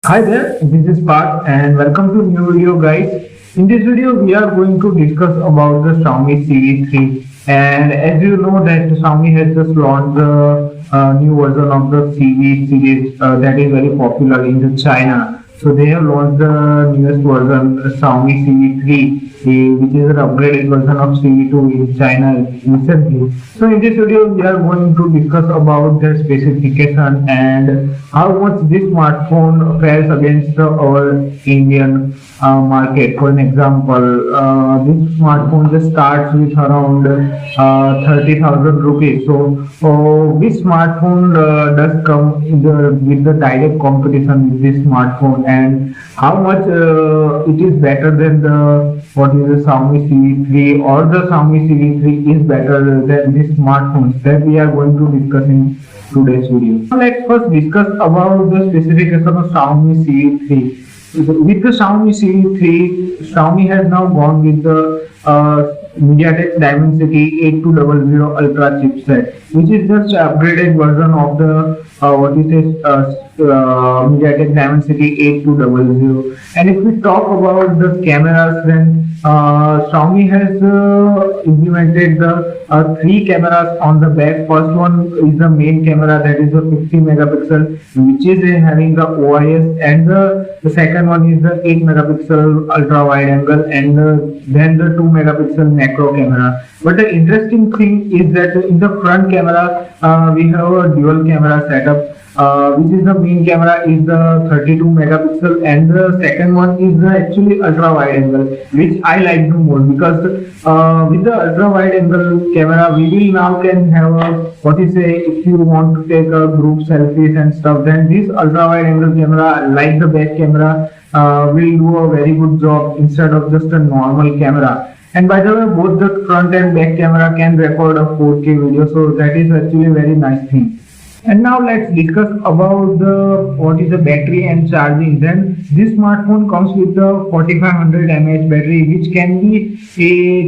Hi there, this is Parth and welcome to new video guys. In this video we are going to discuss about the Xiaomi Civi 3, and as you know that Xiaomi has just launched the new version of the Civi series that is very popular in the China. So they have launched the newest version Xiaomi Civi 3, which is an upgraded version of Civi 2 in China recently. So in this video we are going to discuss about their specification and how much this smartphone fares against our Indian market. For an example, this smartphone just starts with around 30,000 rupees. So this smartphone does come with the direct competition with this smartphone, and how much it is better than the what is the Xiaomi Civi 3, or the Xiaomi Civi 3 is better than this smartphones, that we are going to discuss in today's video. Now let's first discuss about the specification of Xiaomi Civi 3. With the Xiaomi Civi 3, Xiaomi has now gone with the MediaTek Dimensity 8200 Ultra chipset, which is just upgraded version of the MediaTek Dimensity 8200. And if we talk about the cameras, then Xiaomi has implemented the three cameras on the back. First one is the main camera, that is a 50 megapixel, which is having the OIS, and the second one is the 8 megapixel ultra wide angle, and then the 2 megapixel macro camera. But the interesting thing is that in the front camera we have a dual camera setup, which is the main camera is the 32 megapixel, and the second one is the actually ultra wide angle, which I like to more, because with the ultra wide angle camera we will now can have a if you want to take a group selfies and stuff, then this ultra wide angle camera, like the back camera, will do a very good job instead of just a normal camera. And by the way, both the front and back camera can record a 4K video, so that is actually a very nice thing. And now let's discuss about the battery and charging. Then this smartphone comes with the 4500 mAh battery, which can be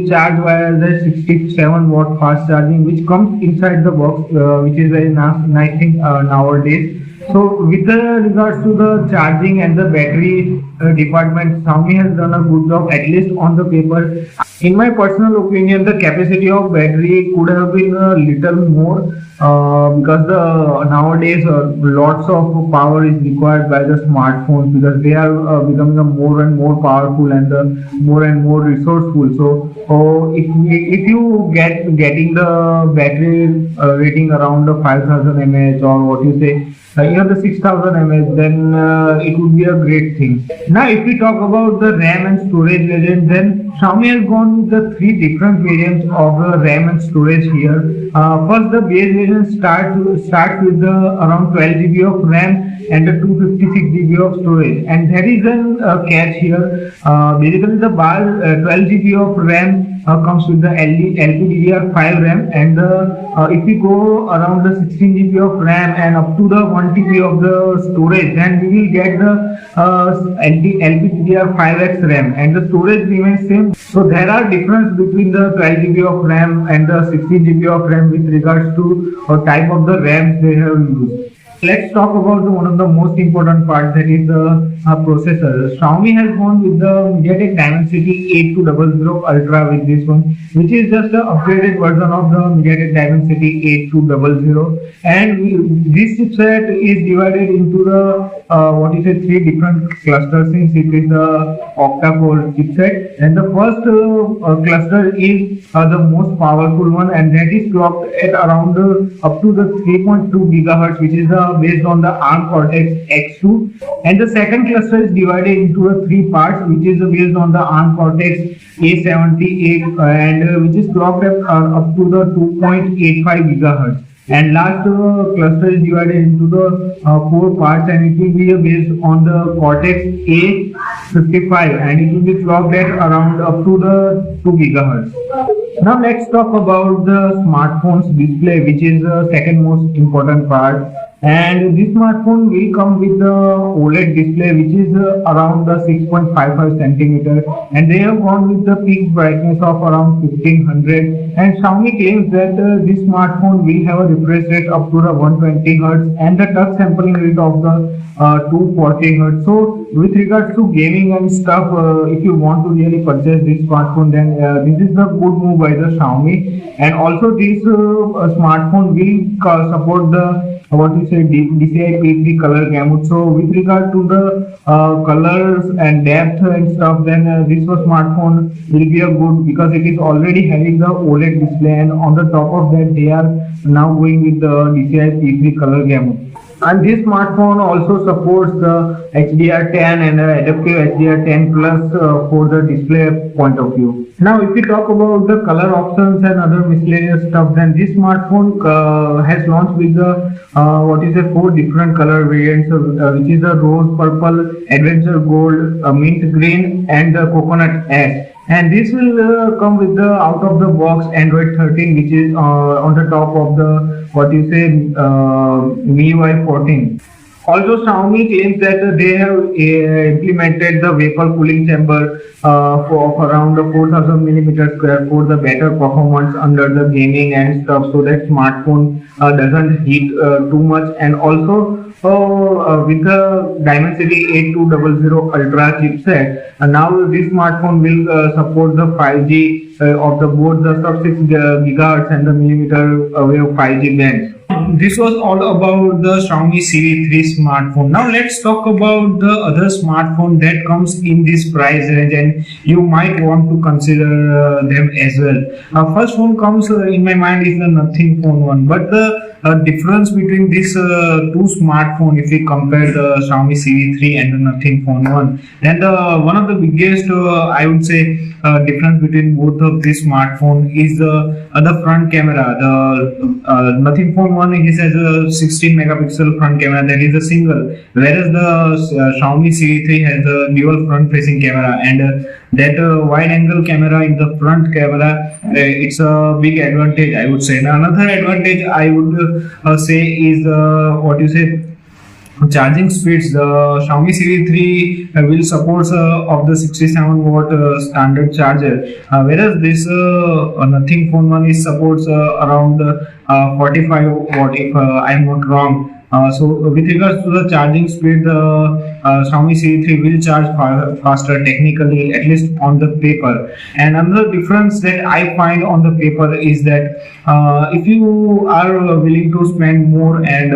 charged via the 67 watt fast charging, which comes inside the box, which is very nice thing nowadays. So with regards to the charging and the battery department, Xiaomi has done a good job, at least on the paper. In my personal opinion, the capacity of battery could have been a little more, because nowadays lots of power is required by the smartphones, because they are becoming more and more powerful and more and more resourceful. So if you getting the battery rating around the 5000 mAh, or the 6000 mAh, then it would be a great thing. Now if we talk about the RAM and storage variant, then Xiaomi has gone with the three different variants of RAM and storage here. First, the base variant starts with the around 12 GB of RAM and the 256 GB of storage, and there is a catch here. Basically the 12 GB of RAM comes with the LPDDR5 RAM, and if we go around the 16 GB of RAM and up to the 1 TB of the storage, then we will get the LPDDR5X RAM, and the storage remains same. So there are difference between the 12 GB of RAM and the 16 GB of RAM with regards to type of the RAMs they have used. Let's talk about one of the most important parts, that is the processor. Xiaomi has gone with the MediaTek Dimensity 8200 Ultra with this one, which is just an upgraded version of the MediaTek Dimensity 8200, and this chipset is divided into the three different clusters, since it is the octa-core chipset. And the first cluster is the most powerful one, and that is clocked at around up to the 3.2 gigahertz, which is based on the ARM Cortex-X2. And the second cluster is divided into three parts, which is based on the ARM Cortex A78, and which is clocked at up to the 2.85 gigahertz. And last cluster is divided into the four parts, and it will be based on the Cortex A55, and it will be clocked at around up to the 2 gigahertz. Now let's talk about the smartphone's display, which is the second most important part. And this smartphone will come with the OLED display, which is around the 6.55 centimeter, and they have gone with the peak brightness of around 1500. And Xiaomi claims that this smartphone will have a refresh rate up to the 120 hertz and the touch sampling rate of the 240 hertz. So, with regards to gaming and stuff, if you want to really purchase this smartphone, then this is the good move by the Xiaomi. And also, this smartphone will support the what you say DCI P3 color gamut. So with regard to the colors and depth and stuff, then this smartphone will be a good, because it is already having the OLED display, and on the top of that they are now going with the DCI P3 color gamut. And this smartphone also supports the HDR10 and adaptive HDR10 plus for the display point of view. Now, if we talk about the color options and other miscellaneous stuff, then this smartphone has launched with the what is a 4 different color variants, which is the rose, purple, adventure gold, mint green, and the coconut ash. And this will come with the out of the box Android 13, which is on the top of the what you say MIUI 14. Also, Xiaomi claims that they have implemented the vapor cooling chamber for around 4000 millimeter square for the better performance under the gaming and stuff, so that smartphone doesn't heat too much. And also, with the Dimensity 8200 Ultra chipset, now this smartphone will support the 5G of the both the sub-6 gigahertz and the millimeter wave 5G bands. This was all about the Xiaomi Civi 3 smartphone. Now let's talk about the other smartphone that comes in this price range, and you might want to consider them as well. First one comes in my mind is the Nothing Phone 1, but the difference between these two smartphones, if we compare the Xiaomi Civi 3 and the Nothing Phone 1, then one of the biggest I would say difference between both of these smartphones is the front camera. The Nothing Phone 1 is has a 16 megapixel front camera, that is a single, whereas the Xiaomi Civi 3 has a dual front facing camera, and that wide angle camera in the front camera, it's a big advantage, I would say. Now, another advantage I would say is what you say charging speeds. The Xiaomi Civi 3 will support of the 67 watt standard charger, whereas this Nothing Phone 1 is supports around 45 watt, if I am not wrong. So with regards to the charging speed, the Xiaomi Civi 3 will charge faster technically, at least on the paper. And another difference that I find on the paper is that if you are willing to spend more and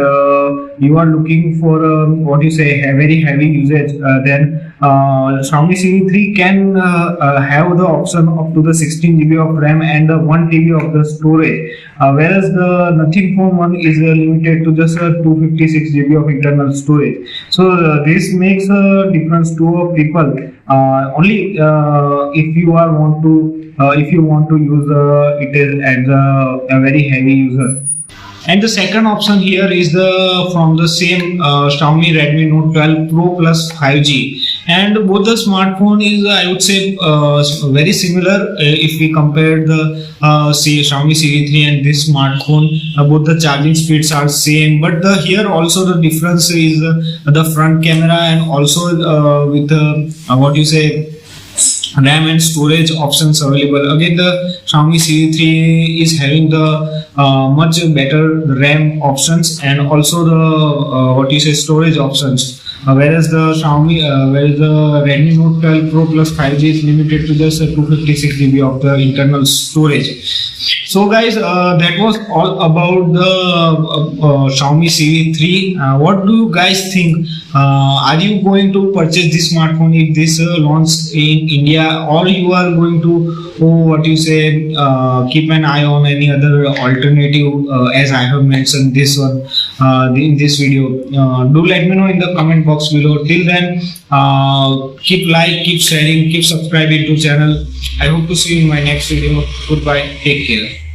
you are looking for what you say a very heavy usage, then Xiaomi Civi 3 can have the option up to the 16 GB of RAM and the 1 TB of the storage, whereas the Nothing Phone 1 is limited to just 256 GB of internal storage. So this makes a difference to people only if you want to use it as a very heavy user. And the second option here is from the same Xiaomi Redmi Note 12 Pro Plus 5G, and both the smartphone is I would say very similar if we compare the Xiaomi Civi 3 and this smartphone. Both the charging speeds are same, but here also the difference is the front camera, and also with what you say RAM and storage options available. Again, the Xiaomi Civi 3 is having the much better RAM options and also the what you say storage options, whereas the Redmi Note 12 Pro Plus 5G is limited to just 256 GB of the internal storage. So guys, that was all about the Xiaomi Civi 3. What do you guys think? Are you going to purchase this smartphone if this launched in India, or you are going to keep an eye on any other alternative as I have mentioned this one in this video? Do let me know in the comment box below. Till then, keep keep sharing, keep subscribing to channel. I hope to see you in my next video. Goodbye, take care.